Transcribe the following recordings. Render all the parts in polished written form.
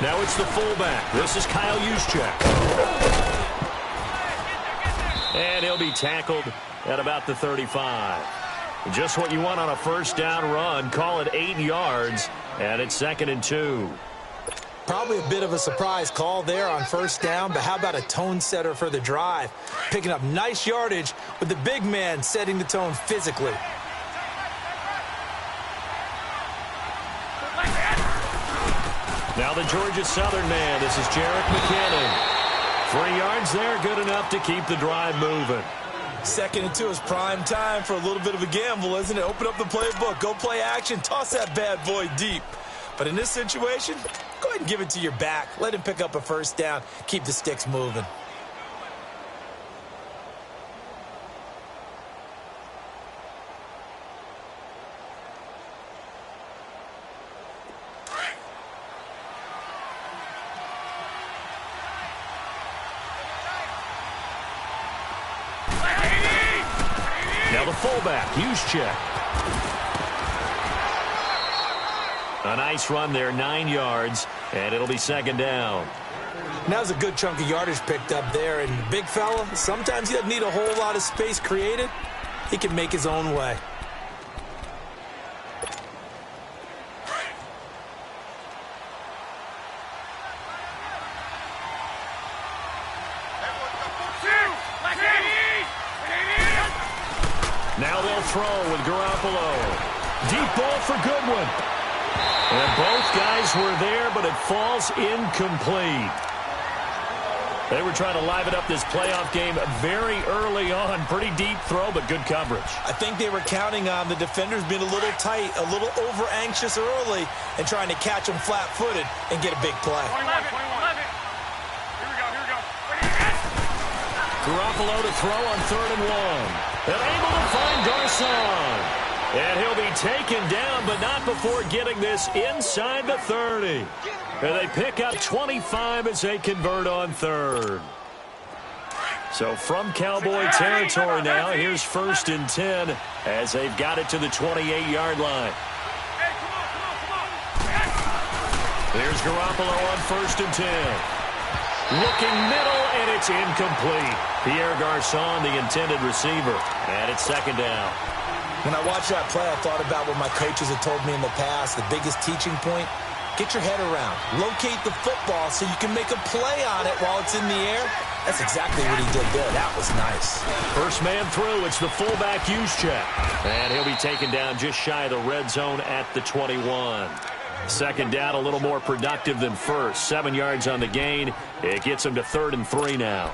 Now it's the fullback. This is Kyle Juszczyk. And he'll be tackled at about the 35. Just what you want on a first down run. Call it 8 yards, and it's 2nd and 2. Probably a bit of a surprise call there on first down, but how about a tone setter for the drive? Picking up nice yardage with the big man setting the tone physically. Now the Georgia Southern man. This is Jarek McKinnon. 3 yards there, good enough to keep the drive moving. 2nd and 2 is prime time for a little bit of a gamble, isn't it? Open up the playbook, go play action, toss that bad boy deep. But in this situation, go ahead and give it to your back. Let him pick up a first down, keep the sticks moving. Now the fullback, Juszczyk. A nice run there, 9 yards, and it'll be 2nd down. Now's a good chunk of yardage picked up there, and the big fella, sometimes he doesn't need a whole lot of space created. He can make his own way. Now they'll throw with Garoppolo. Deep ball for Goodwin. And both guys were there, but it falls incomplete. They were trying to liven up this playoff game very early on. Pretty deep throw, but good coverage. I think they were counting on the defenders being a little tight, a little over-anxious early, and trying to catch them flat-footed and get a big play. 21. Here we go. Garoppolo to throw on 3rd and 1. And able to find Garcon. And he'll be taken down, but not before getting this inside the 30. And they pick up 25 as they convert on 3rd. So from Cowboy territory now, here's 1st and 10 as they've got it to the 28-yard line. Here's Garoppolo on 1st and 10. Looking middle, and it's incomplete. Pierre Garcon, the intended receiver. And it's 2nd down. When I watched that play, I thought about what my coaches had told me in the past. The biggest teaching point, get your head around. Locate the football so you can make a play on it while it's in the air. That's exactly what he did there. That was nice. First man through, it's the fullback, Juszczyk. And he'll be taken down just shy of the red zone at the 21. 2nd down, a little more productive than first. 7 yards on the gain. It gets him to 3rd and 3 now.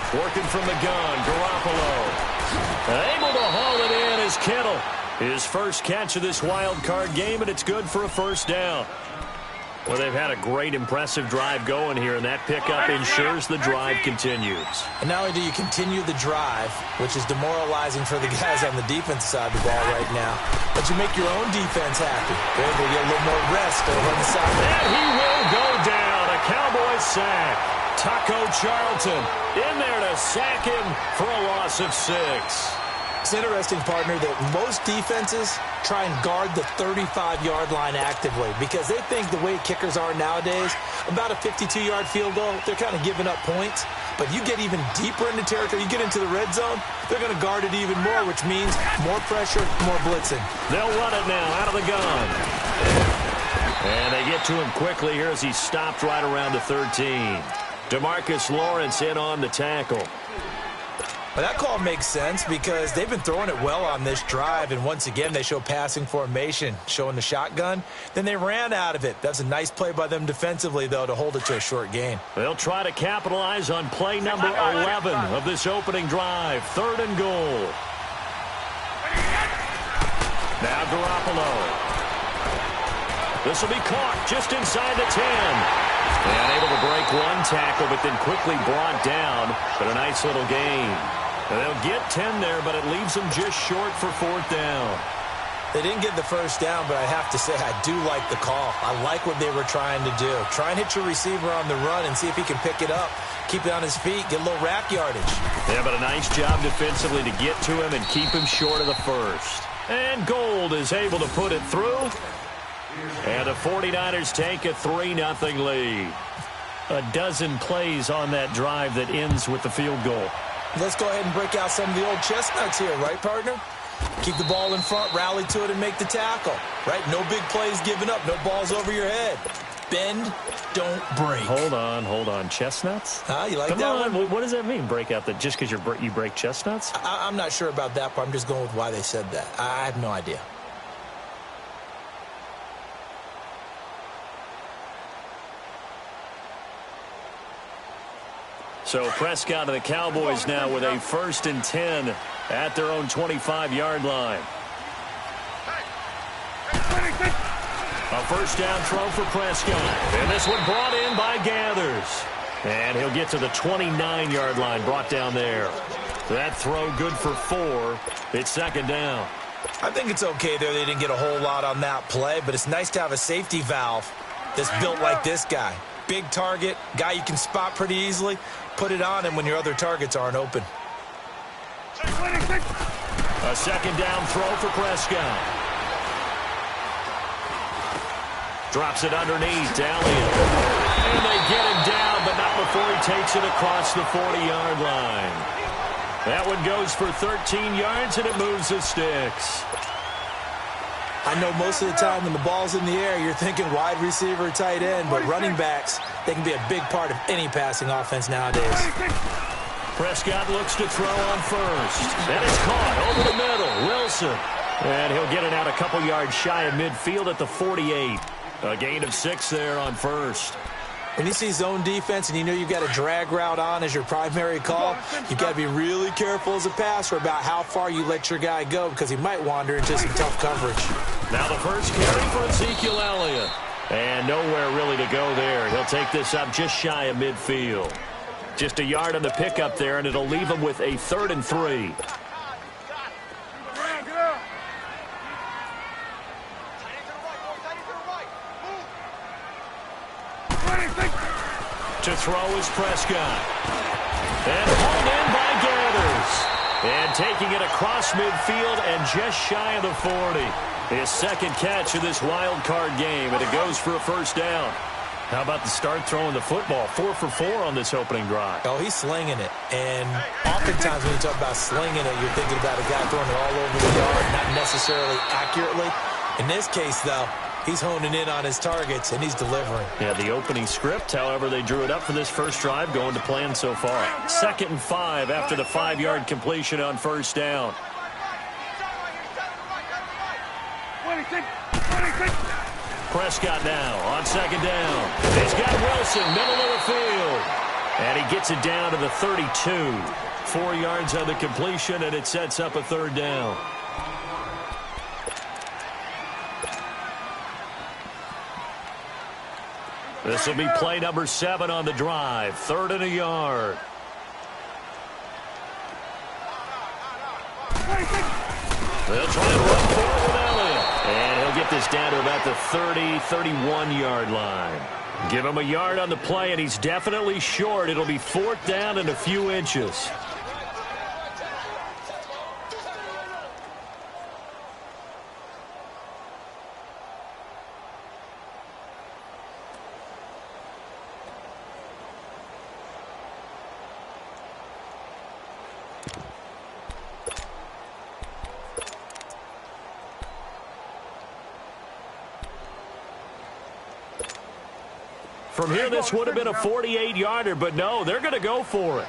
Working from the gun, Garoppolo. Able to haul it in is Kittle. His first catch of this wild card game, and it's good for a first down. Well, they've had a great, impressive drive going here, and that pickup ensures the drive continues. And not only do you continue the drive, which is demoralizing for the guys on the defense side of the ball right now, but you make your own defense happy. They're able to get a little more rest over on the side. And he will go down. A Cowboy sack. Taco Charlton in there to sack him for a loss of 6. It's interesting, partner, that most defenses try and guard the 35-yard line actively because they think the way kickers are nowadays, about a 52-yard field goal, they're kind of giving up points. But you get even deeper into territory, you get into the red zone, they're going to guard it even more, which means more pressure, more blitzing. They'll run it now out of the gun. And they get to him quickly here as he's stopped right around the 13. DeMarcus Lawrence in on the tackle. Well, that call makes sense because they've been throwing it well on this drive, and once again they show passing formation, showing the shotgun. Then they ran out of it. That's a nice play by them defensively, though, to hold it to a short gain. They'll try to capitalize on play number 11 of this opening drive. 3rd and goal. Now Garoppolo. This will be caught just inside the 10. And able to break one tackle, but then quickly brought down. But a nice little gain. And they'll get 10 there, but it leaves them just short for fourth down. They didn't get the first down, but I have to say I do like the call. I like what they were trying to do. Try and hit your receiver on the run and see if he can pick it up. Keep it on his feet, get a little wrap yardage. Yeah, but a nice job defensively to get to him and keep him short of the first. And Gold is able to put it through. And the 49ers take a 3-0 lead. A dozen plays on that drive that ends with the field goal. Let's go ahead and break out some of the old chestnuts here, right, partner? Keep the ball in front, rally to it, and make the tackle, right? No big plays given up, no balls over your head. Bend, don't break. Hold on. Chestnuts? You like Come that on. one? What does that mean, break out? That just because you break chestnuts? I'm not sure about that part. I'm just going with why they said that. I have no idea. So Prescott and the Cowboys now with a 1st and 10 at their own 25-yard line. A first down throw for Prescott. And this one brought in by Gathers. And he'll get to the 29-yard line, brought down there. That throw good for 4. It's 2nd down. I think it's okay there. They didn't get a whole lot on that play, but it's nice to have a safety valve that's built like this guy. Big target, guy you can spot pretty easily. Put it on him when your other targets aren't open. A 2nd down throw for Prescott. Drops it underneath to Elliott. And they get him down, but not before he takes it across the 40-yard line. That one goes for 13 yards, and it moves the sticks. I know most of the time when the ball's in the air, you're thinking wide receiver, tight end, but running backs, they can be a big part of any passing offense nowadays. Prescott looks to throw on first. And it's caught over the middle. Wilson. And he'll get it out a couple yards shy of midfield at the 48. A gain of 6 there on first. When you see zone defense and you know you've got a drag route on as your primary call, you've got to be really careful as a passer about how far you let your guy go because he might wander into some tough coverage. Now the first carry for Ezekiel Elliott. And nowhere really to go there. He'll take this up just shy of midfield. Just a yard on the pickup there, and it'll leave him with a 3rd and 3. To throw is Prescott. And hauled in by Gathers. And taking it across midfield and just shy of the 40. His 2nd catch of this wild card game, and it goes for a first down. How about the start throwing the football? 4 for 4 on this opening drive. Oh, he's slinging it. And oftentimes when you talk about slinging it, you're thinking about a guy throwing it all over the yard, not necessarily accurately. In this case, though, he's honing in on his targets, and he's delivering. Yeah, the opening script, however, they drew it up for this first drive, going to plan so far. 2nd and 5 after the 5-yard completion on first down. Prescott now on 2nd down. He's got Wilson, middle of the field. And he gets it down to the 32. 4 yards on the completion, and it sets up a 3rd down. This will be play number 7 on the drive. 3rd and a yard. They'll try and run forward with Elliott. And he'll get this down to about the 30, 31-yard line. Give him a yard on the play, and he's definitely short. It'll be 4th down and a few inches. From here, this would have been a 48-yarder, but no, they're going to go for it.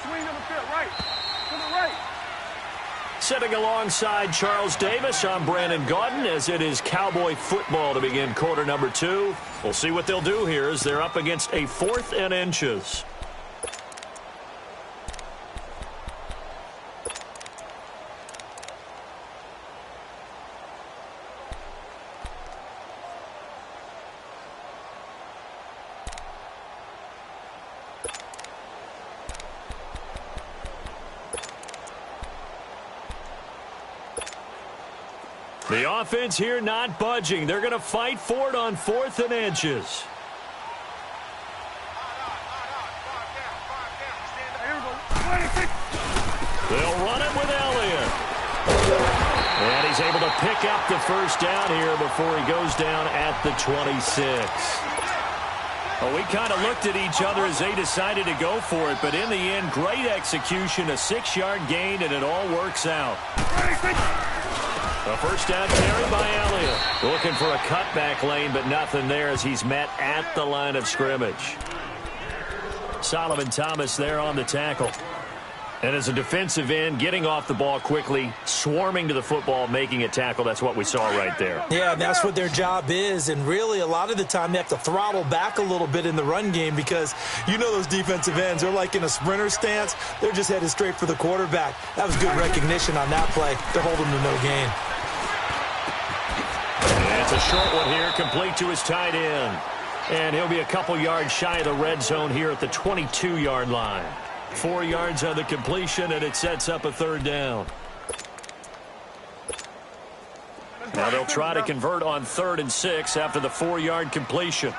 Swing number 5, right. To the right. Sitting alongside Charles Davis, I'm Brandon Gaudin, as it is Cowboy football to begin quarter number 2. We'll see what they'll do here as they're up against a 4th and inches. The offense here not budging. They're going to fight for it on 4th and inches. They'll run it with Elliott. And he's able to pick up the first down here before he goes down at the 26. Well, we kind of looked at each other as they decided to go for it, but in the end, great execution, a 6-yard gain, and it all works out. A first down carry by Elliott. Looking for a cutback lane, but nothing there as he's met at the line of scrimmage. Solomon Thomas there on the tackle. And as a defensive end, getting off the ball quickly, swarming to the football, making a tackle, that's what we saw right there. Yeah, and that's what their job is. And really, a lot of the time, they have to throttle back a little bit in the run game because you know those defensive ends, they're like in a sprinter stance. They're just headed straight for the quarterback. That was good recognition on that play. They're holding to no gain. And it's a short one here, complete to his tight end. And he'll be a couple yards shy of the red zone here at the 22-yard line. 4 yards on the completion, and it sets up a 3rd down. Now they'll try to convert on 3rd and 6 after the 4-yard completion.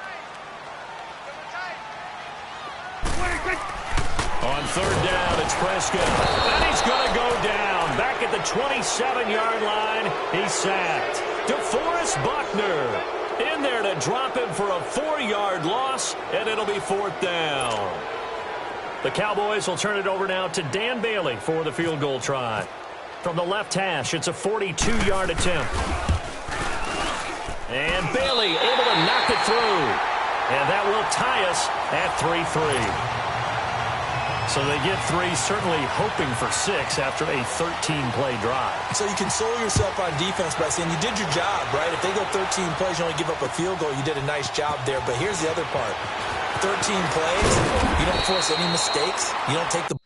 On 3rd down, it's Prescott. And he's going to go down. Back at the 27-yard line, he's sacked. DeForest Buckner in there to drop him for a 4-yard loss, and it'll be 4th down. The Cowboys will turn it over now to Dan Bailey for the field goal try. From the left hash, it's a 42-yard attempt. And Bailey able to knock it through. And that will tie us at 3-3. So they get 3, certainly hoping for 6 after a 13-play drive. So you console yourself on defense by saying you did your job, right? If they go 13 plays, you only give up a field goal, you did a nice job there. But here's the other part. 13 plays, you don't force any mistakes. You don't take the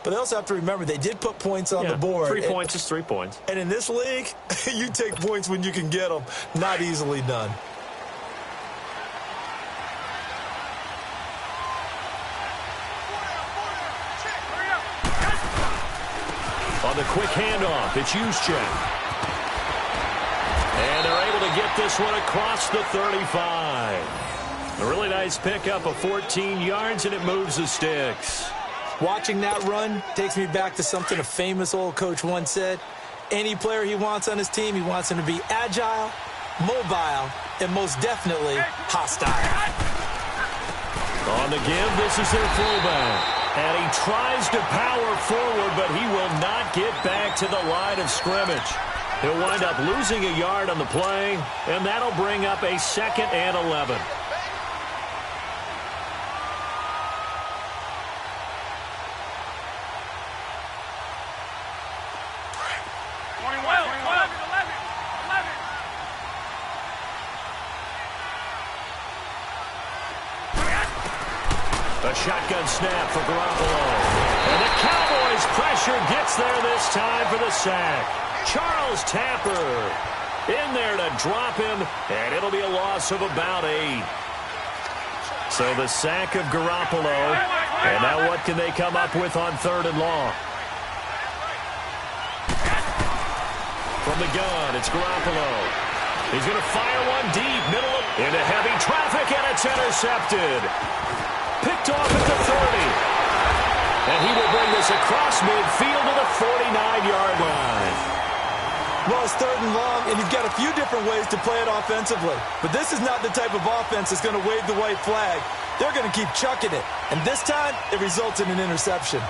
But they also have to remember they did put points on the board. 3 points is 3 points. And in this league, you take points when you can get them. Not easily done. On the quick handoff, it's Juszczyk. And they're able to get this one across the 35. A really nice pickup of 14 yards, and it moves the sticks. Watching that run takes me back to something a famous old coach once said. Any player he wants on his team, he wants him to be agile, mobile, and most definitely hostile. On the give, this is their fullback. And he tries to power forward, but he will not get back to the line of scrimmage. He'll wind up losing a yard on the play, and that'll bring up a 2nd and 11. A shotgun snap for Garoppolo. And the Cowboys' pressure gets there this time for the sack. Charles Tapper in there to drop him, and it'll be a loss of about 8. So the sack of Garoppolo. And now what can they come up with on 3rd and long? From the gun, it's Garoppolo. He's going to fire one deep, into heavy traffic, and it's intercepted. Picked off at the 30. And he will bring this across midfield to the 49-yard line. Well, it's 3rd and long, and you've got a few different ways to play it offensively. But this is not the type of offense that's going to wave the white flag. They're going to keep chucking it. And this time, it results in an interception.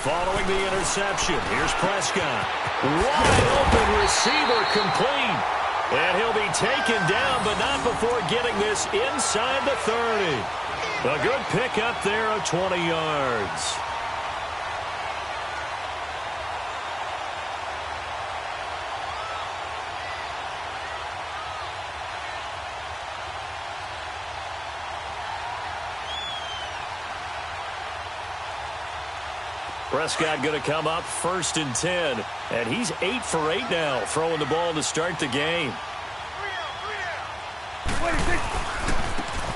Following the interception, here's Prescott. Wide open receiver complete. And he'll be taken down, but not before getting this inside the 30. A good pickup there of 20 yards. Prescott going to come up 1st and 10. And he's 8 for 8 now, throwing the ball to start the game.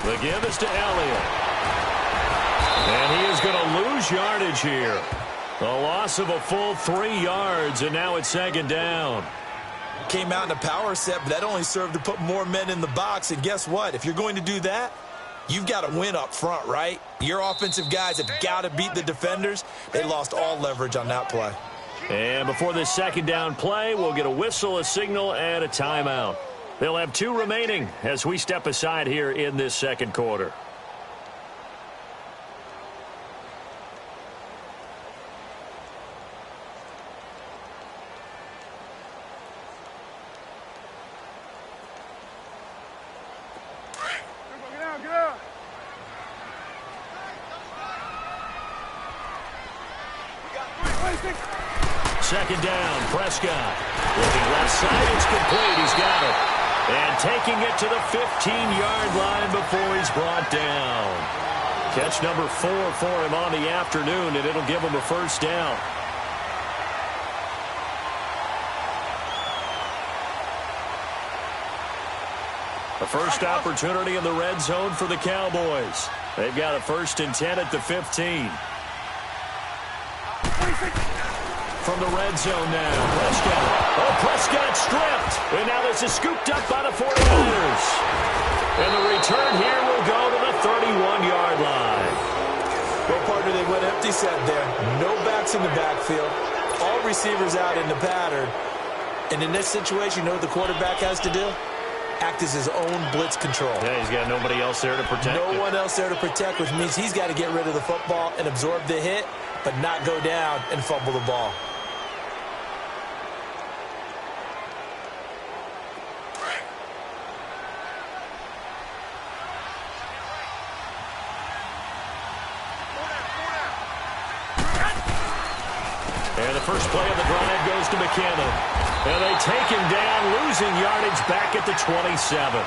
The give is to Elliott. And he is going to lose yardage here. A loss of a full 3 yards, and now it's 2nd down. Came out in a power set, but that only served to put more men in the box. And guess what? If you're going to do that, you've got to win up front, right? Your offensive guys have got to beat the defenders. They lost all leverage on that play. And before this 2nd down play, we'll get a whistle, a signal, and a timeout. They'll have 2 remaining as we step aside here in this 2nd quarter. Second down, Prescott. Looking left side, it's complete. He's got it. And taking it to the 15-yard line before he's brought down. Catch number 4 for him on the afternoon, and it'll give him a 1st down. The first opportunity in the red zone for the Cowboys. They've got a 1st and 10 at the 15. From the red zone now, Prescott. Oh, Prescott stripped. And now this is scooped up by the 49ers. And the return here will go to the 31-yard line. Well, partner, they went empty set there. No backs in the backfield. All receivers out in the pattern. And in this situation, you know what the quarterback has to do? Act as his own blitz control. Yeah, he's got nobody else there to protect him. No one else there to protect, which means he's got to get rid of the football and absorb the hit, but not go down and fumble the ball. And the first play of the drive goes to McKinnon. And they take him down, losing yardage back at the 27.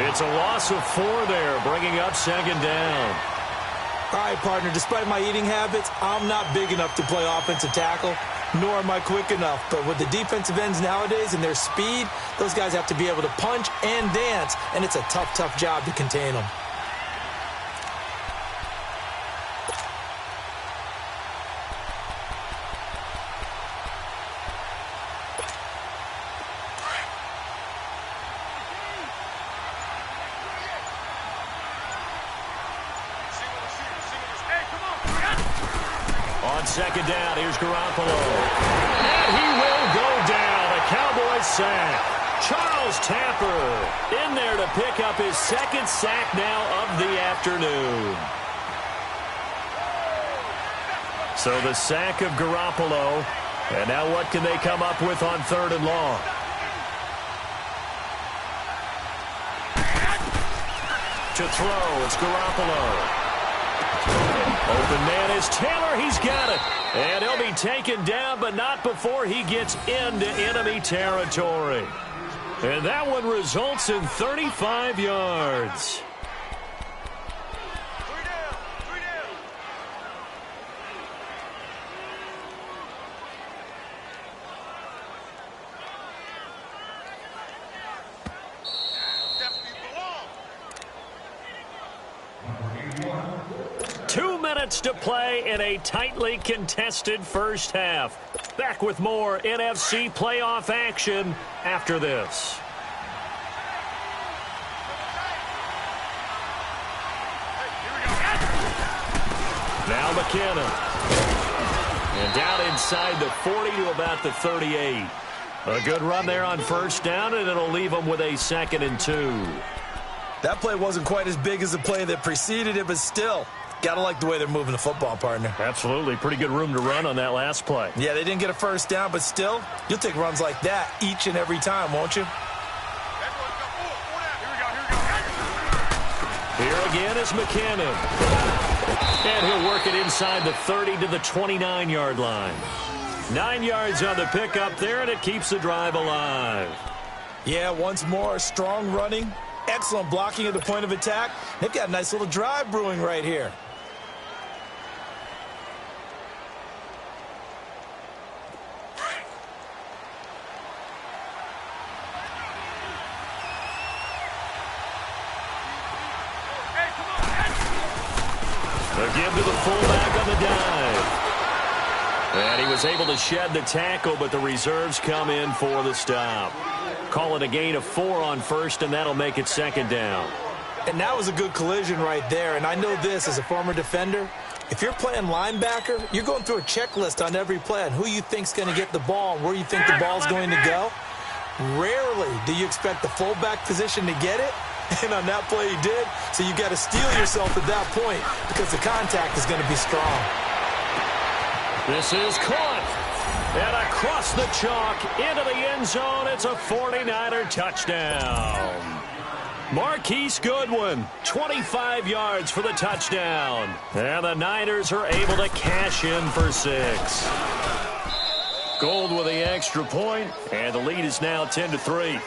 It's a loss of 4 there, bringing up 2nd down. All right, partner, despite my eating habits, I'm not big enough to play offensive tackle, nor am I quick enough. But with the defensive ends nowadays and their speed, those guys have to be able to punch and dance, and it's a tough, tough job to contain them. On 2nd down, here's Garoppolo. And he will go down. A Cowboys sack. Charles Tapper in there to pick up his 2nd sack now of the afternoon. So the sack of Garoppolo. And now what can they come up with on 3rd and long? To throw, it's Garoppolo. Open man is Taylor. He's got it. And he'll be taken down, but not before he gets into enemy territory. And that one results in 35 yards. To play in a tightly contested first half. Back with more NFC playoff action after this. Now McKinnon. And down inside the 40 to about the 38. A good run there on first down, and it'll leave them with a 2nd and 2. That play wasn't quite as big as the play that preceded it, but still, got to like the way they're moving the football, partner. Absolutely. Pretty good room to run on that last play. Yeah, they didn't get a first down, but still, you'll take runs like that each and every time, won't you? Here again is McKinnon. And he'll work it inside the 30 to the 29-yard line. 9 yards on the pickup there, and it keeps the drive alive. Yeah, once more, strong running, excellent blocking at the point of attack. They've got a nice little drive brewing right here. A give to the fullback on the dive. And he was able to shed the tackle, but the reserves come in for the stop. Call it a gain of 4 on first, and that'll make it 2nd down. And that was a good collision right there. And I know this as a former defender. If you're playing linebacker, you're going through a checklist on every play on who you think's going to get the ball and where you think the ball's going to go. Rarely do you expect the fullback position to get it. And on that play he did. So you got to steel yourself at that point because the contact is going to be strong. This is caught. And across the chalk into the end zone. It's a 49er touchdown. Marquise Goodwin, 25 yards for the touchdown. And the Niners are able to cash in for 6. Gold with the extra point, and the lead is now 10-3.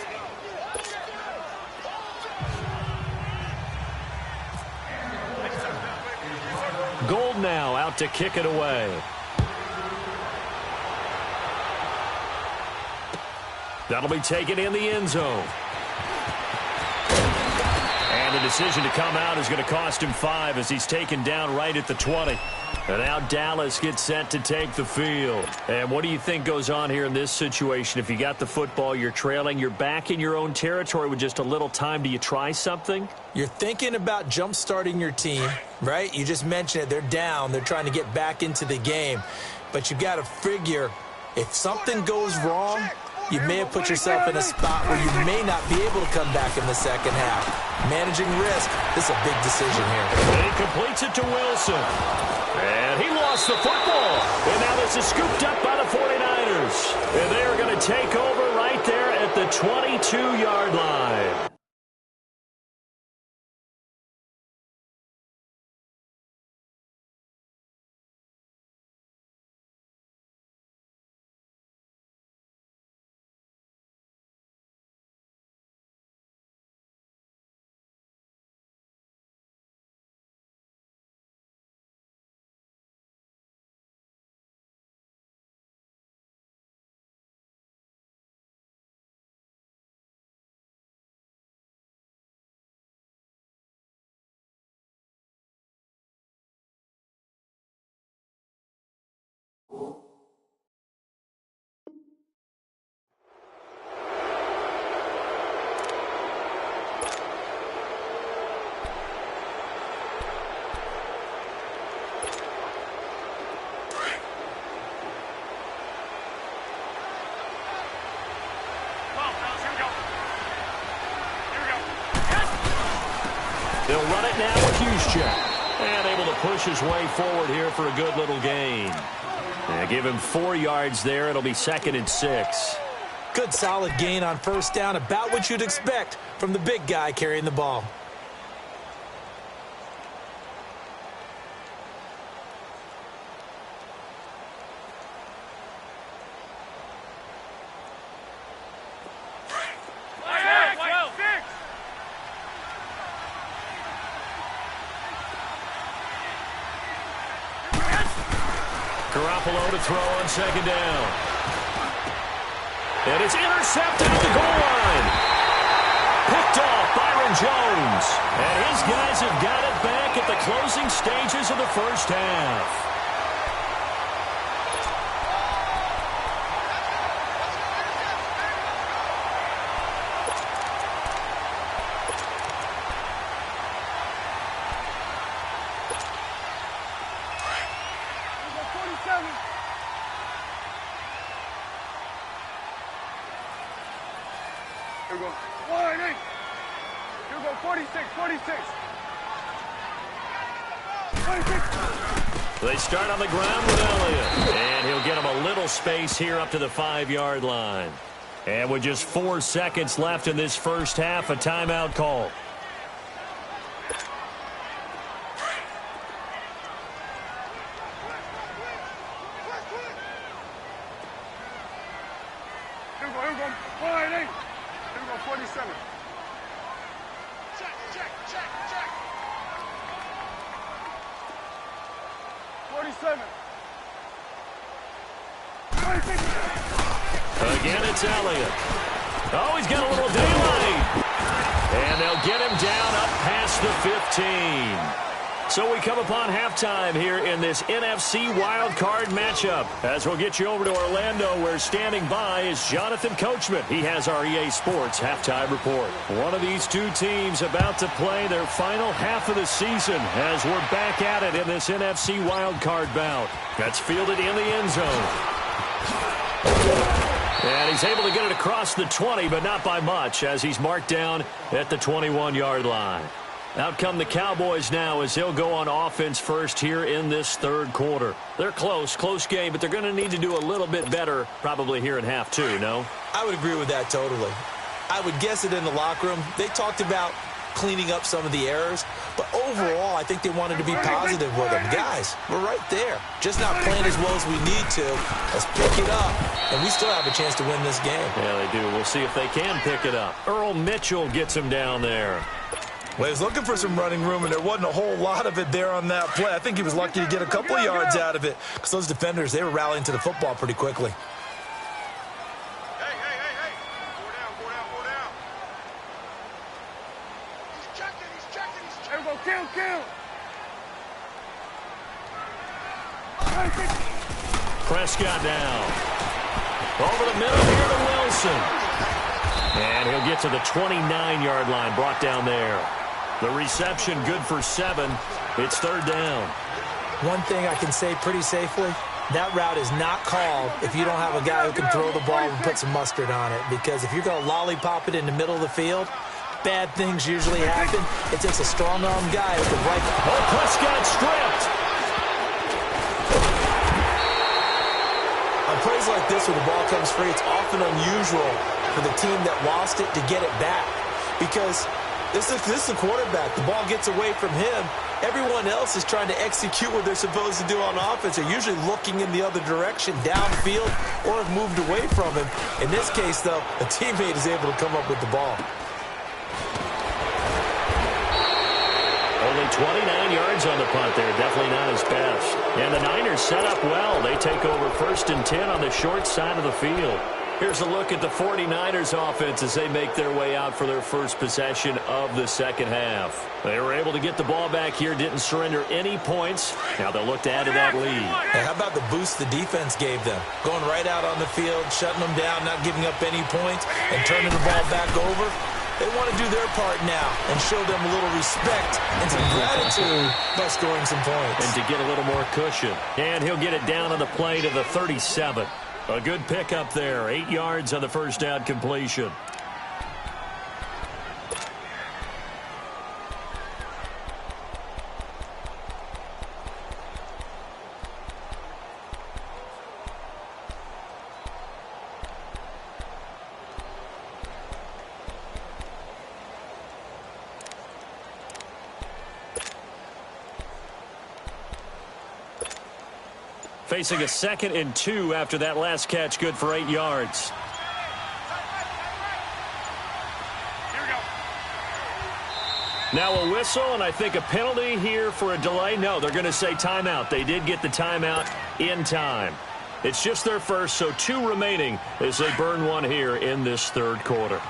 Gold now out to kick it away. That'll be taken in the end zone. And the decision to come out is going to cost him 5 as he's taken down right at the 20. And now Dallas gets set to take the field. And what do you think goes on here in this situation? If you got the football, you're trailing, you're back in your own territory with just a little time. Do you try something? You're thinking about jump-starting your team, right? You just mentioned it. They're down. They're trying to get back into the game. But you got to figure if something goes wrong, you may have put yourself in a spot where you may not be able to come back in the second half. Managing risk, this is a big decision here. And he completes it to Wilson. And he lost the football. And now this is scooped up by the 49ers. And they are going to take over right there at the 22-yard line. They'll run it now with Juszczyk. And able to push his way forward here for a good little gain. And give him 4 yards there. It'll be 2nd and 6. Good solid gain on first down. About what you'd expect from the big guy carrying the ball. Garoppolo to throw on second down. And it's intercepted at the goal line. Picked off Byron Jones. And his guys have got it back at the closing stages of the first half. Here we go. 1-8. Here we go. 46. 26. They start on the ground with Elliott. And he'll get him a little space here up to the 5-yard line. And with just 4 seconds left in this first half, a timeout call. Here we go. 1-8. Here we go. 47. Check. 47. 26. Again, it's Elliott. Oh, he's got a little daylight. And they'll get him down up past the 15. So we come upon halftime here in this NFC Wild Card matchup. As we'll get you over to Orlando, where standing by is Jonathan Coachman. He has our EA Sports halftime report. One of these two teams about to play their final half of the season as we're back at it in this NFC Wild Card bout. That's fielded in the end zone. And he's able to get it across the 20, but not by much, as he's marked down at the 21-yard line. Out come the Cowboys now as they'll go on offense first here in this third quarter. They're close game, but they're going to need to do a little bit better probably here in half two, no? I would agree with that totally. I would guess it in the locker room. They talked about cleaning up some of the errors, but overall I think they wanted to be positive with them. Guys, we're right there. Just not playing as well as we need to. Let's pick it up, and we still have a chance to win this game. Yeah, they do. We'll see if they can pick it up. Earl Mitchell gets him down there. Well, he was looking for some running room, and there wasn't a whole lot of it there on that play. I think he was lucky to get a couple of yards out of it, because those defenders, they were rallying to the football pretty quickly. Hey. Go down. He's checking. Here we go. Kill. Prescott down. Over the middle here to Wilson. And he'll get to the 29-yard line, brought down there. The reception good for 7. It's third down. One thing I can say pretty safely, that route is not called if you don't have a guy who can throw the ball and put some mustard on it. Because if you're going to lollipop it in the middle of the field, bad things usually happen. It takes a strong-arm guy with the right. Oh, Prescott stripped. On plays like this where the ball comes free, it's often unusual for the team that lost it to get it back. Because this is the quarterback. The ball gets away from him. Everyone else is trying to execute what they're supposed to do on offense. They're usually looking in the other direction, downfield, or have moved away from him. In this case, though, a teammate is able to come up with the ball. Only 29 yards on the punt there. Definitely not his best. And the Niners set up well. They take over 1st and 10 on the short side of the field. Here's a look at the 49ers offense as they make their way out for their first possession of the second half. They were able to get the ball back here, didn't surrender any points. Now they'll look to add to that lead. Hey, how about the boost the defense gave them? Going right out on the field, shutting them down, not giving up any points, and turning the ball back over. They want to do their part now and show them a little respect and some gratitude by scoring some points. And to get a little more cushion. And he'll get it down on the play to the 37. A good pickup there. 8 yards on the first down completion. Facing a 2nd and 2 after that last catch, good for 8 yards. Here we go. Now a whistle, and I think a penalty here for a delay. No, they're going to say timeout. They did get the timeout in time. It's just their first, so 2 remaining as they burn one here in this third quarter.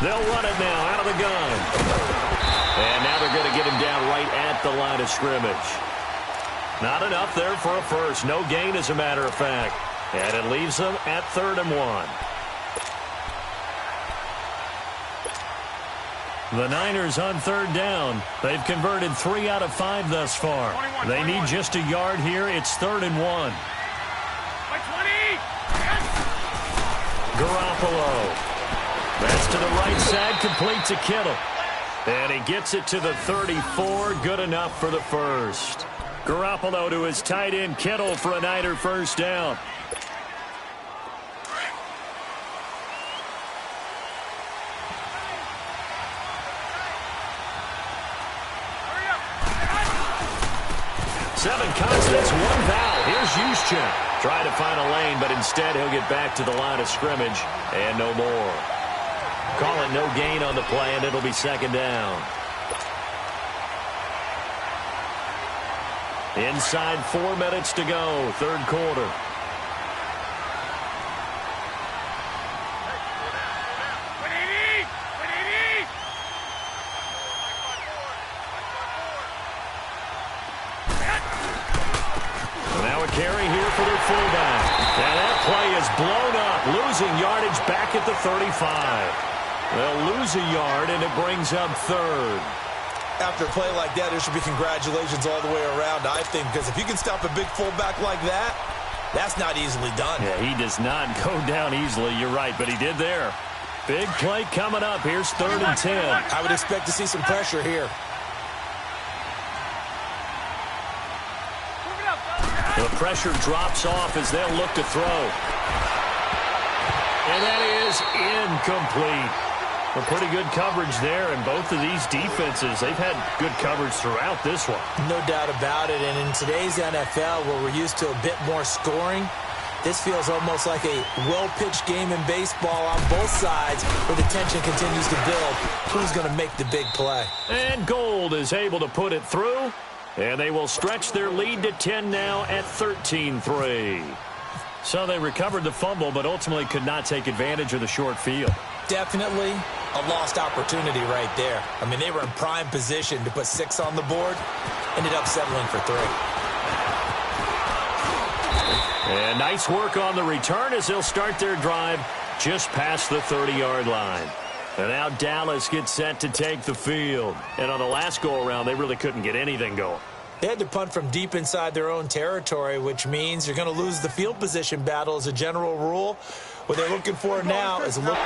They'll run it now out of the gun. And now they're going to get him down right at the line of scrimmage. Not enough there for a first. No gain, as a matter of fact. And it leaves them at 3rd and 1. The Niners on 3rd down. They've converted 3 out of 5 thus far. They need just a yard here. It's 3rd and 1. Garoppolo. That's to the right side, complete to Kittle. And he gets it to the 34, good enough for the first. Garoppolo to his tight end, Kittle, for a Niner first down. Seven consonants, 1 vowel. Here's Juszczyk. Trying to find a lane, but instead he'll get back to the line of scrimmage and no more. Call it no gain on the play, and it'll be 2nd down. Inside 4 minutes to go, 3rd quarter. Now a carry here for their fullback. And that play is blown up, losing yardage back at the 35. They'll lose a yard, and it brings up 3rd. After a play like that, there should be congratulations all the way around, I think, because if you can stop a big fullback like that, that's not easily done. Yeah, he does not go down easily. You're right, but he did there. Big play coming up. Here's 3rd and 10. I would expect to see some pressure here. The pressure drops off as they'll look to throw. And that is incomplete. A pretty good coverage there, and both of these defenses, they've had good coverage throughout this one. No doubt about it, and in today's NFL, where we're used to a bit more scoring, this feels almost like a well-pitched game in baseball on both sides, where the tension continues to build. Who's going to make the big play? And Gold is able to put it through, and they will stretch their lead to 10 now at 13-3. So they recovered the fumble, but ultimately could not take advantage of the short field. Definitely a lost opportunity right there. I mean, they were in prime position to put 6 on the board, ended up settling for 3. And nice work on the return as they'll start their drive just past the 30-yard line. And now Dallas gets set to take the field. And on the last go-around, they really couldn't get anything going. They had to punt from deep inside their own territory, which means you're going to lose the field position battle as a general rule. What they're looking for now is a look.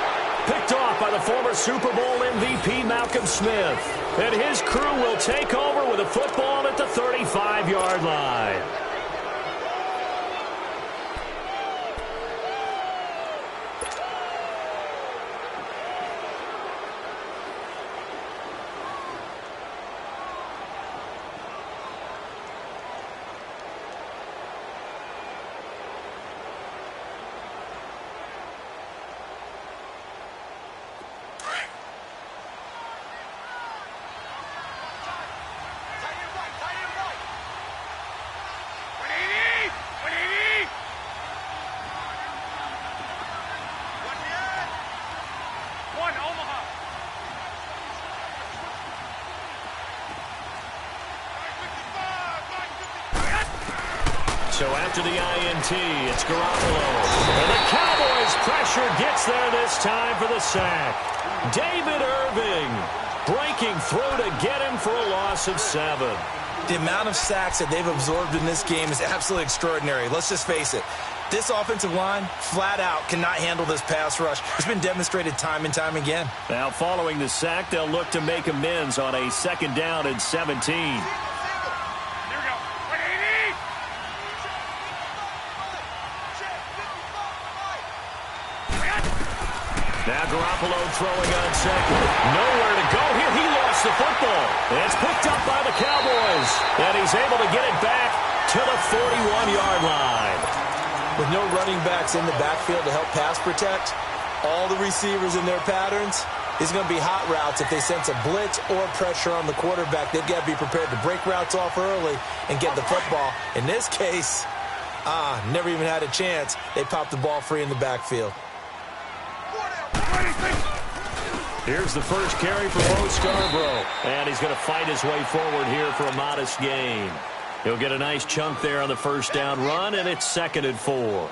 Picked off by the former Super Bowl MVP Malcolm Smith. And his crew will take over with a football at the 35-yard line. So after the INT, it's Garoppolo. And the Cowboys' pressure gets there this time for the sack. David Irving breaking through to get him for a loss of 7. The amount of sacks that they've absorbed in this game is absolutely extraordinary. Let's just face it. This offensive line, flat out, cannot handle this pass rush. It's been demonstrated time and time again. Now, following the sack, they'll look to make amends on a 2nd down and 17. Now Garoppolo Garoppolo throwing on second. Nowhere to go here. He lost the football. It's picked up by the Cowboys. And he's able to get it back to the 41-yard line. With no running backs in the backfield to help pass protect, all the receivers in their patterns, it's going to be hot routes. If they sense a blitz or pressure on the quarterback, they've got to be prepared to break routes off early and get the football. In this case, never even had a chance. They popped the ball free in the backfield. Here's the first carry for Bo Scarborough. And he's going to fight his way forward here for a modest gain. He'll get a nice chunk there on the first down run, and it's 2nd and 4.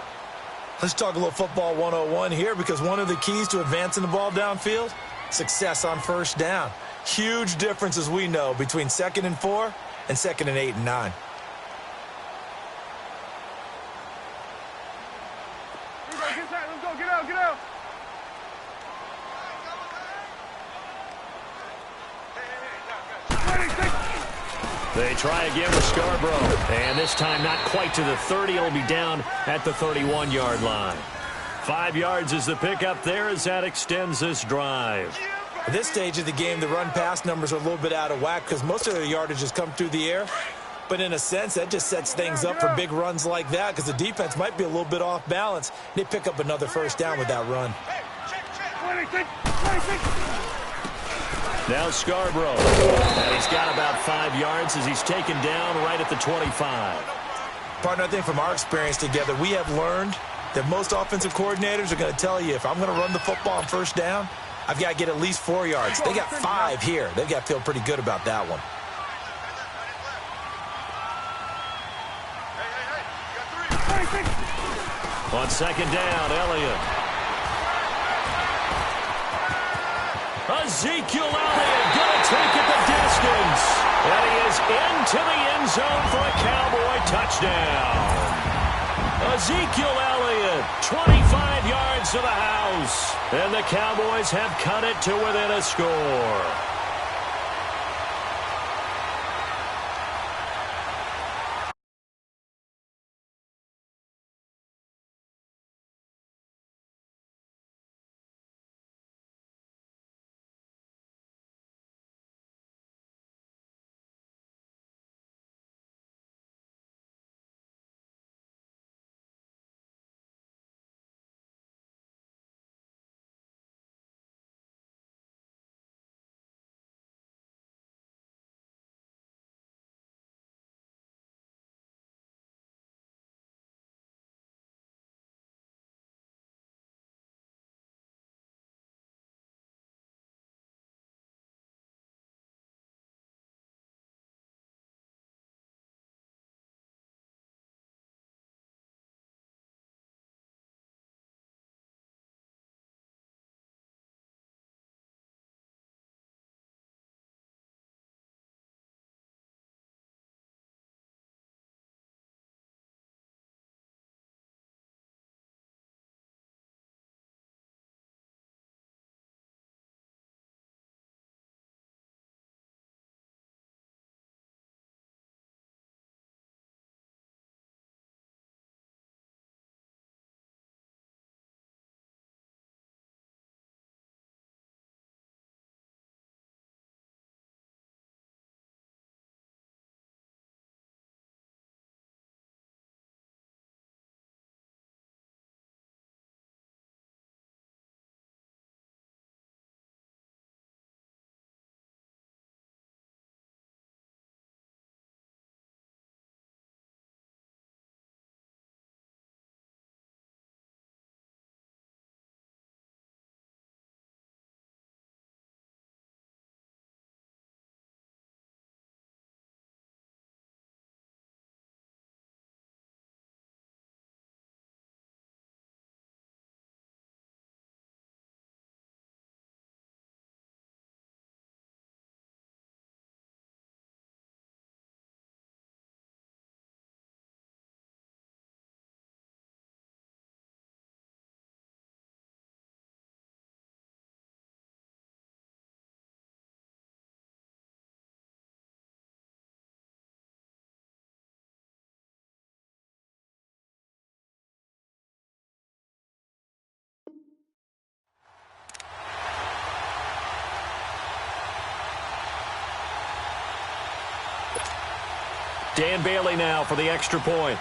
Let's talk a little football 101 here, because one of the keys to advancing the ball downfield, success on first down. Huge difference, as we know, between 2nd and 4 and 2nd and 8 and 9. Let's go. Get out. They try again with Scarborough. And this time not quite to the 30. It'll be down at the 31-yard line. 5 yards is the pickup there as that extends this drive. At this stage of the game, the run-pass numbers are a little bit out of whack because most of their yardage has come through the air. But in a sense, that just sets things up for big runs like that because the defense might be a little bit off balance. They pick up another first down with that run. Now Scarborough. And he's got about 5 yards as he's taken down right at the 25. Partner, I think from our experience together, we have learned that most offensive coordinators are going to tell you, if I'm going to run the football on first down, I've got to get at least 4 yards. They got 5 here. They've got to feel pretty good about that one. On second down, Elliott. Ezekiel Elliott going to take it the distance. And he is into the end zone for a Cowboy touchdown. Ezekiel Elliott, 25 yards to the house. And the Cowboys have cut it to within a score. Dan Bailey now for the extra point.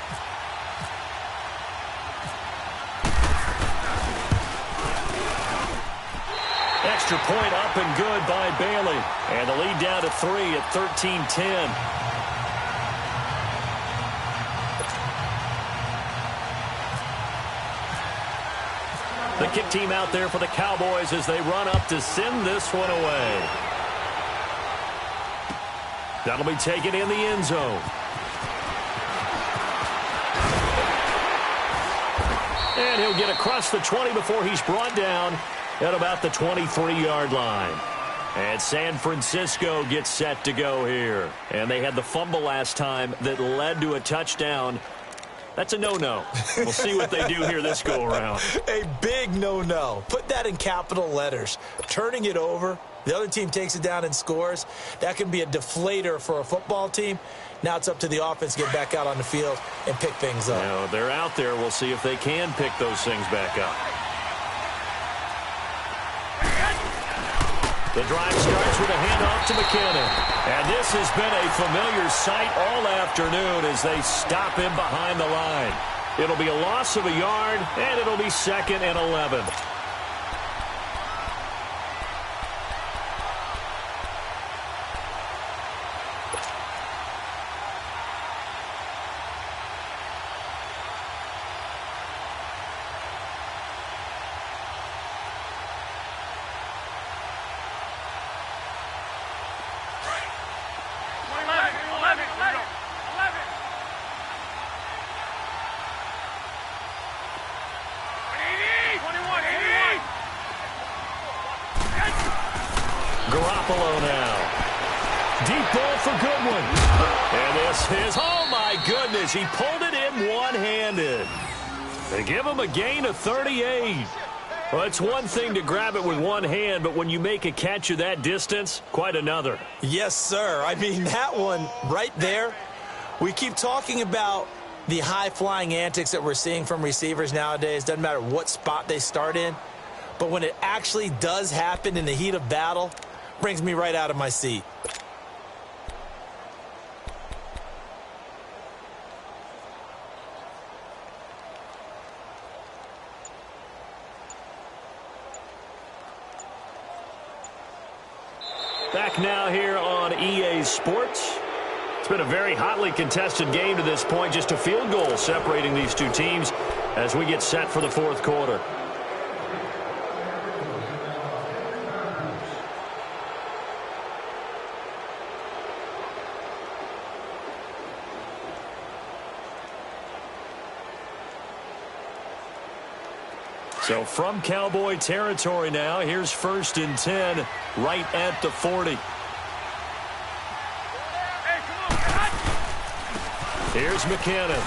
Extra point up and good by Bailey. And the lead down to 3 at 13-10. The kick team out there for the Cowboys as they run up to send this one away. That'll be taken in the end zone. And he'll get across the 20 before he's brought down at about the 23-yard line. And San Francisco gets set to go here. And they had the fumble last time that led to a touchdown. That's a no-no. We'll see what they do here this go-around. A big no-no. Put that in capital letters. Turning it over, the other team takes it down and scores. That can be a deflator for a football team. Now it's up to the offense to get back out on the field and pick things up. Now, they're out there. We'll see if they can pick those things back up. The drive starts with a handoff to McKinnon. And this has been a familiar sight all afternoon as they stop him behind the line. It'll be a loss of a yard, and it'll be 2nd and 11. Garoppolo now. Deep ball for Goodwin. And this is, oh my goodness, he pulled it in one-handed. They give him a gain of 38. Well, it's one thing to grab it with one hand, but when you make a catch of that distance, quite another. Yes, sir. I mean, that one right there, we keep talking about the high-flying antics that we're seeing from receivers nowadays. Doesn't matter what spot they start in. But when it actually does happen in the heat of battle, brings me right out of my seat. Back now here on EA Sports. It's been a very hotly contested game to this point. Just a field goal separating these two teams as we get set for the fourth quarter. So from Cowboy territory now, here's 1st and 10 right at the 40. Here's McKinnon.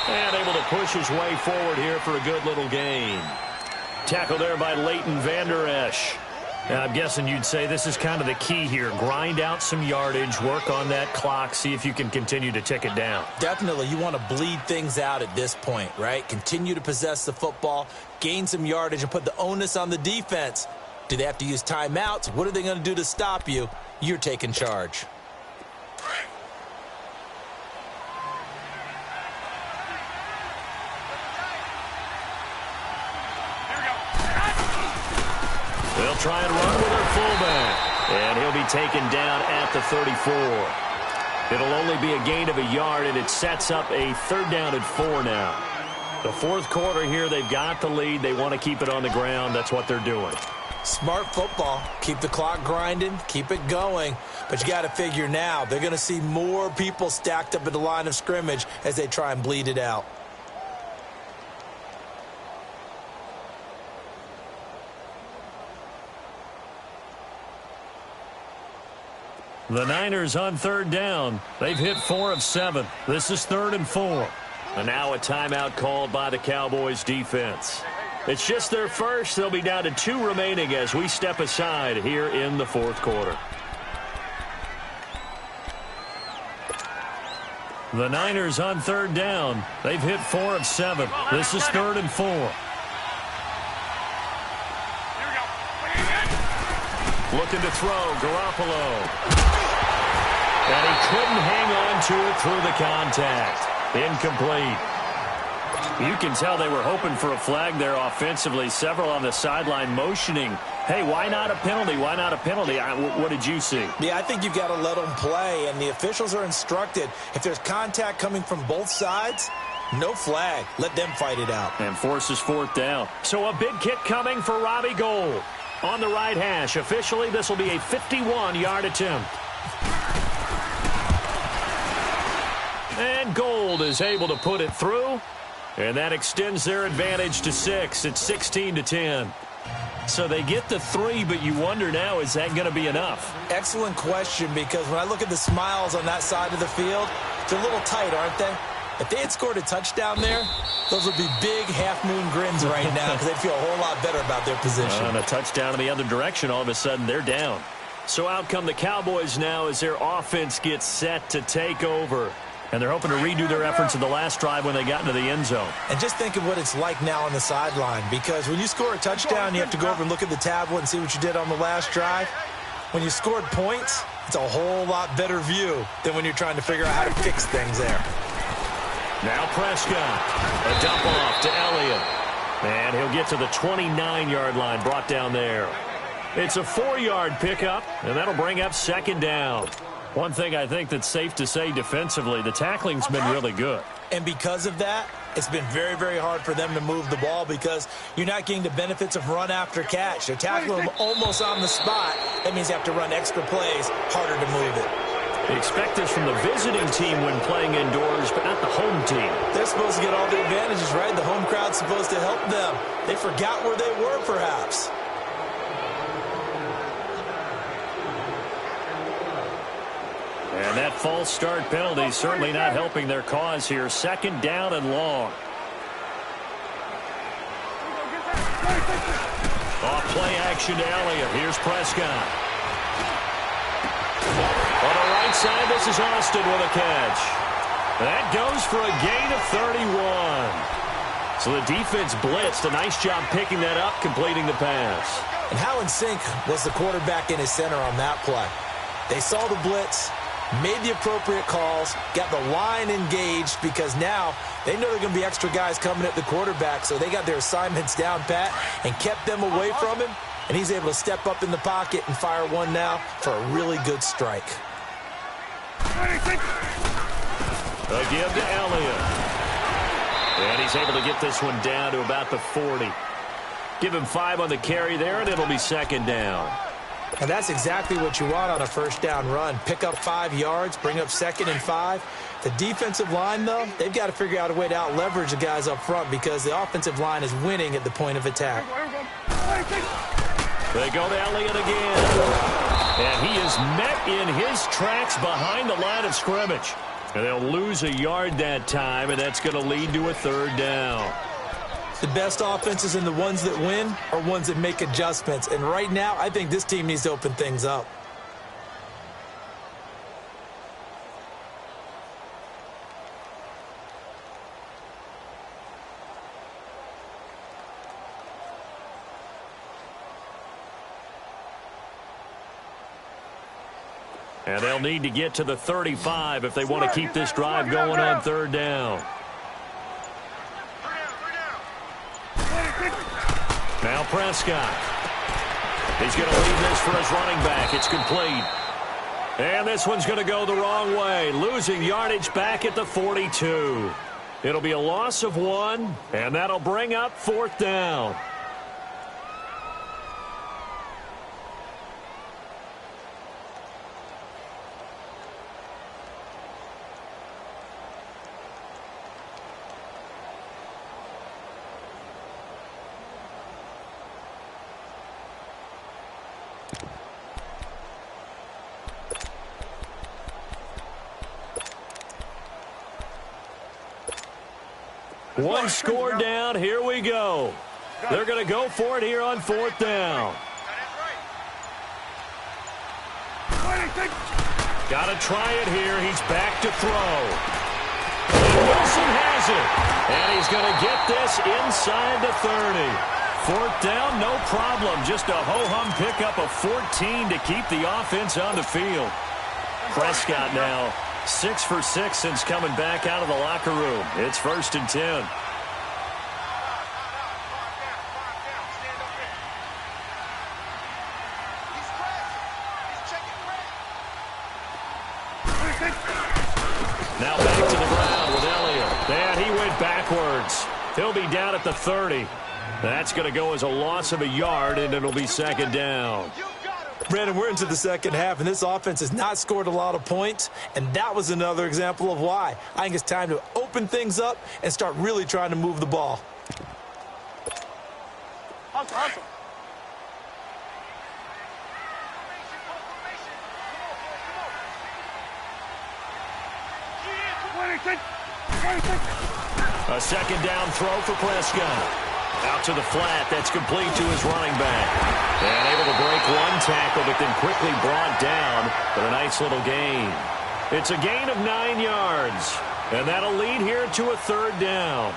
And able to push his way forward here for a good little gain. Tackle there by Leighton Vander Esch. Now, I'm guessing you'd say this is kind of the key here. Grind out some yardage, work on that clock, see if you can continue to tick it down. Definitely. You want to bleed things out at this point, right? Continue to possess the football, gain some yardage, and put the onus on the defense. Do they have to use timeouts? What are they going to do to stop you? You're taking charge. They'll try and run with their fullback. And he'll be taken down at the 34. It'll only be a gain of a yard, and it sets up a 3rd down and 4 now. The fourth quarter here, they've got the lead. They want to keep it on the ground. That's what they're doing. Smart football. Keep the clock grinding. Keep it going. But you got to figure now, they're going to see more people stacked up at the line of scrimmage as they try and bleed it out. The Niners on 3rd down. They've hit 4 of 7. This is 3rd and 4. And now a timeout called by the Cowboys defense. It's just their first. They'll be down to 2 remaining as we step aside here in the fourth quarter. The Niners on 3rd down. They've hit 4 of 7. This is 3rd and 4. Looking to throw, Garoppolo. And he couldn't hang on to it through the contact. Incomplete. You can tell they were hoping for a flag there offensively. Several on the sideline motioning, hey, why not a penalty? Why not a penalty? What did you see? Yeah, I think you've got to let them play, and the officials are instructed. If there's contact coming from both sides, no flag. Let them fight it out. And forces fourth down. So a big kick coming for Robbie Gould. On the right hash, officially this will be a 51-yard attempt. And Gould is able to put it through. And that extends their advantage to 6. It's 16-10. So they get the 3, but you wonder now, is that going to be enough? Excellent question, because when I look at the smiles on that side of the field, they're a little tight, aren't they? If they had scored a touchdown there, those would be big half-moon grins right now because they'd feel a whole lot better about their position. And a touchdown in the other direction, all of a sudden they're down. So out come the Cowboys now as their offense gets set to take over. And they're hoping to redo their efforts in the last drive when they got into the end zone. And just think of what it's like now on the sideline, because when you score a touchdown, you have to go over and look at the tablet and see what you did on the last drive. When you scored points, it's a whole lot better view than when you're trying to figure out how to fix things there. Now Prescott, a dump off to Elliott. And he'll get to the 29-yard line, brought down there. It's a 4-yard pickup, and that'll bring up second down. One thing I think that's safe to say defensively, the tackling's been really good. And because of that, it's been very, very hard for them to move the ball because you're not getting the benefits of run after catch. They're tackling them almost on the spot. That means you have to run extra plays, harder to move it. They expect this from the visiting team when playing indoors, but not the home team. They're supposed to get all the advantages, right? The home crowd's supposed to help them. They forgot where they were, perhaps. And that false start penalty certainly not helping their cause here. Second down and long. Off play action to Elliott. Here's Prescott. On the right side, this is Austin with a catch. That goes for a gain of 31. So the defense blitzed. A nice job picking that up, completing the pass. And how in sync was the quarterback in his center on that play? They saw the blitz, made the appropriate calls, got the line engaged because now they know there are going to be extra guys coming at the quarterback, so they got their assignments down pat and kept them away from him, and he's able to step up in the pocket and fire one now for a really good strike. A give to Elliott. And he's able to get this one down to about the 40. Give him 5 on the carry there, and it'll be second down. And that's exactly what you want on a first down run. Pick up 5 yards, bring up 2nd and 5. The defensive line, though, they've got to figure out a way to out-leverage the guys up front because the offensive line is winning at the point of attack. They go to Elliott again. And he is met in his tracks behind the line of scrimmage. And they'll lose a yard that time, and that's going to lead to a third down. The best offenses and the ones that win are ones that make adjustments. And right now, I think this team needs to open things up. And they'll need to get to the 35 if they want to keep this drive going on third down. Now Prescott. He's going to leave this for his running back. It's complete. And this one's going to go the wrong way. Losing yardage back at the 42. It'll be a loss of 1, and that'll bring up 4th down. One score down. Here we go. They're going to go for it here on 4th down. Got to try it here. He's back to throw. And Wilson has it. And he's going to get this inside the 30. 4th down, no problem. Just a ho-hum pickup of 14 to keep the offense on the field. Prescott now 6 for 6 since coming back out of the locker room. It's 1st and 10. Now back to the ground with Elliott. And he went backwards. He'll be down at the 30. That's going to go as a loss of a yard, and it'll be 2nd down. Brandon, we're into the second half, and this offense has not scored a lot of points, and that was another example of why. I think it's time to open things up and start really trying to move the ball. Hustle. A 2nd down throw for Prescott. Out to the flat. That's complete to his running back. And able to break one tackle, but then quickly brought down for a nice little gain. It's a gain of 9 yards. And that'll lead here to a 3rd down.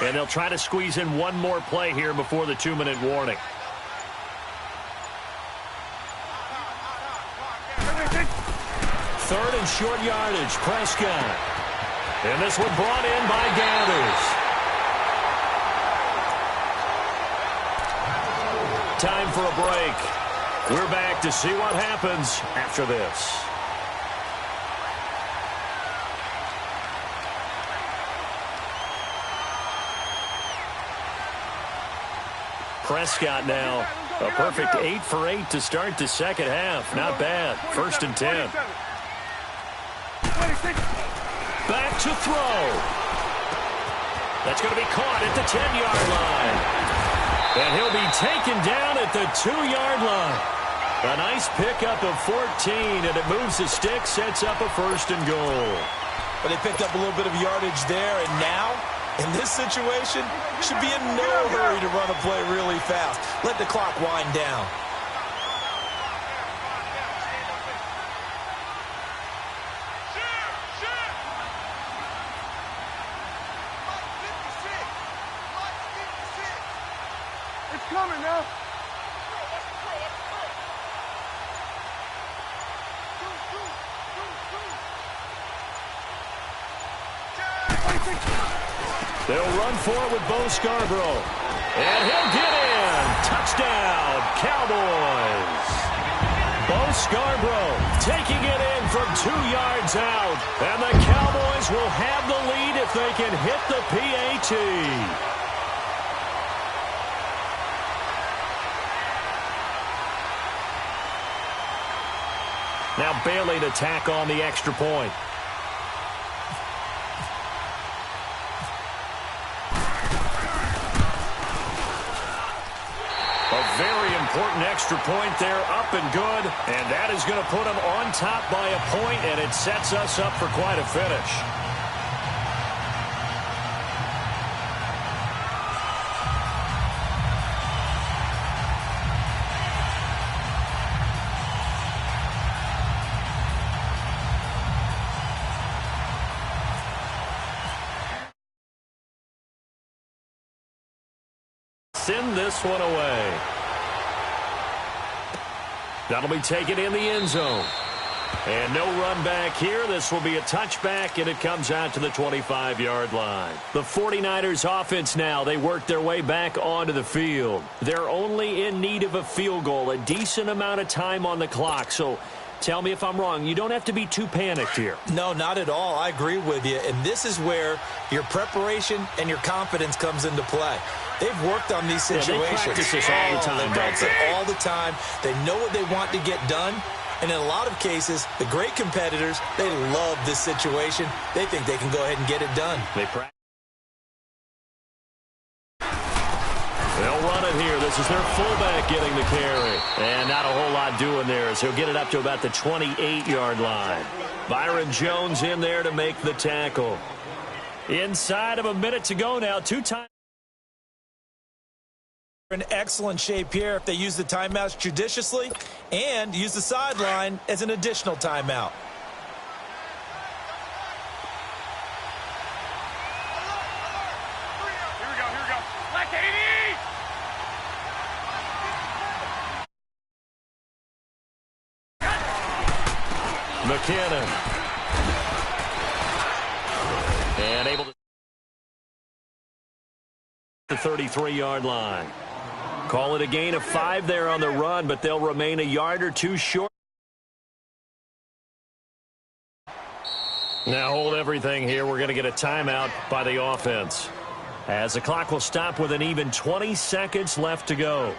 And they'll try to squeeze in one more play here before the 2-minute warning. Third and short yardage, Prescott. And this one brought in by Gathers. Time for a break. We're back to see what happens after this. Prescott now, a perfect 8 for 8 to start the second half. Not bad. 1st and 10. Back to throw. That's going to be caught at the 10-yard line. And he'll be taken down at the 2-yard line. A nice pickup of 14, and it moves the stick, sets up a 1st and goal. But they picked up a little bit of yardage there, and now, in this situation, should be in no hurry to run a play really fast. Let the clock wind down. It's coming now. They'll run for it with Bo Scarborough. And he'll get in. Touchdown, Cowboys. Bo Scarborough taking it in from 2 yards out. And the Cowboys will have the lead if they can hit the PAT. Now Bailey to tack on the extra point. Very important extra point there, up and good. And that is going to put them on top by a point, and it sets us up for quite a finish. Send this one away. That'll be taken in the end zone. And no run back here. This will be a touchback, and it comes out to the 25-yard line. The 49ers offense now, they work their way back onto the field. They're only in need of a field goal, a decent amount of time on the clock. So tell me if I'm wrong. You don't have to be too panicked here. No, not at all. I agree with you. And this is where your preparation and your confidence comes into play. They've worked on these situations. They practice this all the time. They practice it all the time. They know what they want to get done. And in a lot of cases, the great competitors, they love this situation. They think they can go ahead and get it done. They'll run it here. This is their fullback getting the carry. And not a whole lot doing there as he'll get it up to about the 28-yard line. Byron Jones in there to make the tackle. Inside of a minute to go now. 2 times. in excellent shape here if they use the timeouts judiciously and use the sideline as an additional timeout. Here we go. Black 80! McKinnon. And able to the 33-yard line. Call it a gain of 5 there on the run, but they'll remain a yard or two short. Now hold everything here. We're going to get a timeout by the offense, as the clock will stop with an even 20 seconds left to go.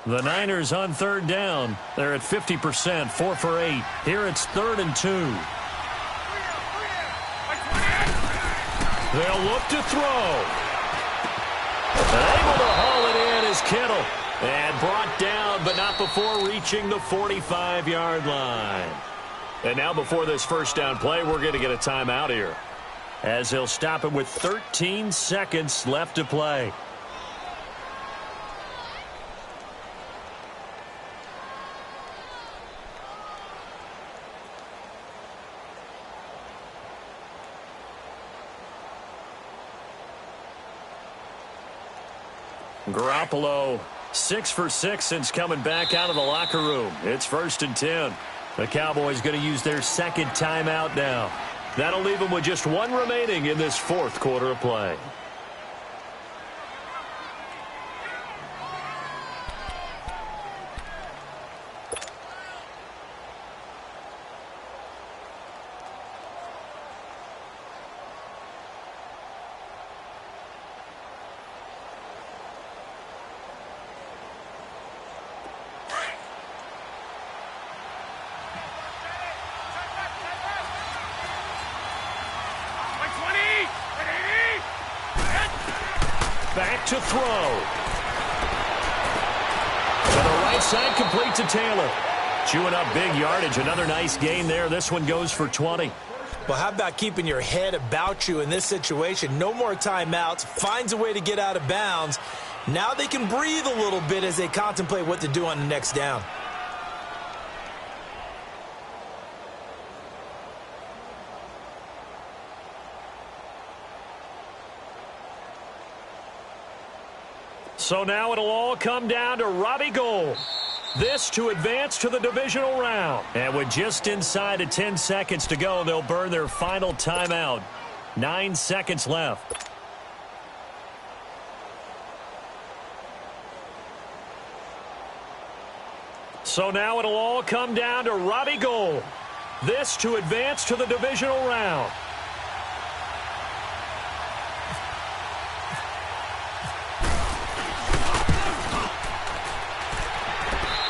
The Niners on third down. They're at 50%, 4 for 8. Here it's 3rd and 2. They'll look to throw. And able to haul it in is Kittle. And brought down, but not before reaching the 45-yard line. And now before this first down play, we're going to get a timeout here, as he'll stop it with 13 seconds left to play. Garoppolo, 6 for 6 since coming back out of the locker room. It's 1st and 10. The Cowboys going to use their second timeout now. That'll leave them with just one remaining in this 4th quarter of play. back to throw. To the right side, complete to Taylor. Chewing up big yardage. Another nice gain there. This one goes for 20. Well, how about keeping your head about you in this situation? No more timeouts. Finds a way to get out of bounds. Now they can breathe a little bit as they contemplate what to do on the next down. So now it'll all come down to Robbie Gould. This to advance to the divisional round. And with just inside of 10 seconds to go, they'll burn their final timeout. 9 seconds left. So now it'll all come down to Robbie Gould. This to advance to the divisional round.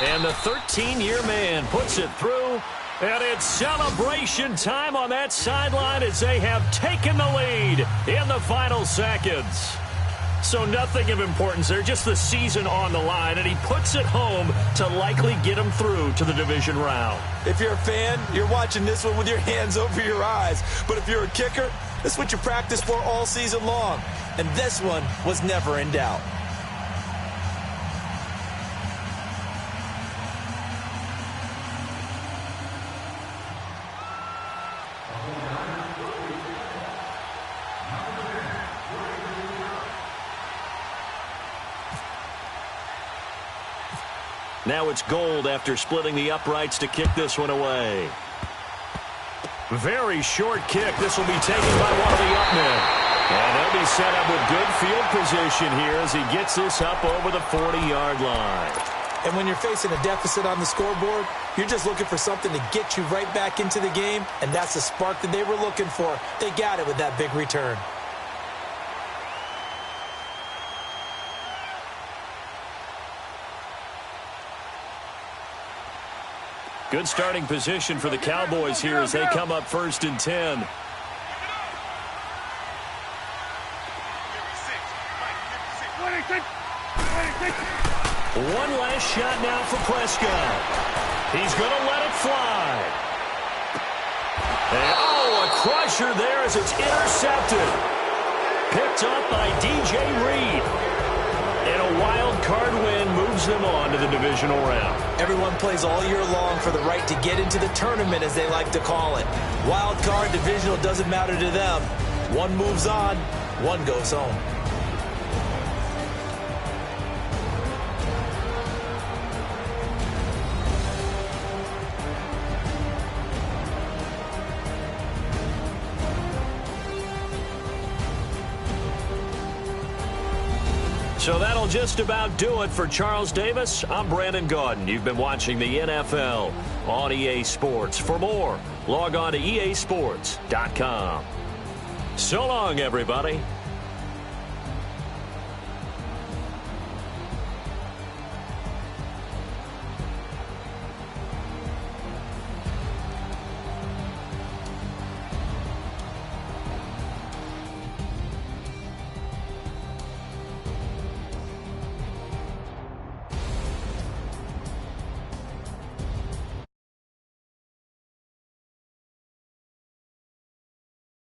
And the 13-year man puts it through. And it's celebration time on that sideline as they have taken the lead in the final seconds. So nothing of importance there, just the season on the line. And he puts it home to likely get him through to the division round. If you're a fan, you're watching this one with your hands over your eyes. But if you're a kicker, this is what you practice for all season long. And this one was never in doubt. Now it's Gould after splitting the uprights to kick this one away. Very short kick. This will be taken by one of the up men. And they'll be set up with good field position here as he gets this up over the 40-yard line. And when you're facing a deficit on the scoreboard, you're just looking for something to get you right back into the game, and that's the spark that they were looking for. They got it with that big return. Good starting position for the Cowboys here as they come up 1st and 10. One last shot now for Prescott. He's going to let it fly. And, oh, a crusher there as it's intercepted. Picked up by DJ Reed. And a wild card win moves them on to the divisional round. Everyone plays all year long for the right to get into the tournament, as they like to call it. Wild card, divisional, doesn't matter to them. One moves on, one goes home. So that'll just about do it for Charles Davis. I'm Brandon Gaudin. You've been watching the NFL on EA Sports. For more, log on to easports.com. So long, everybody.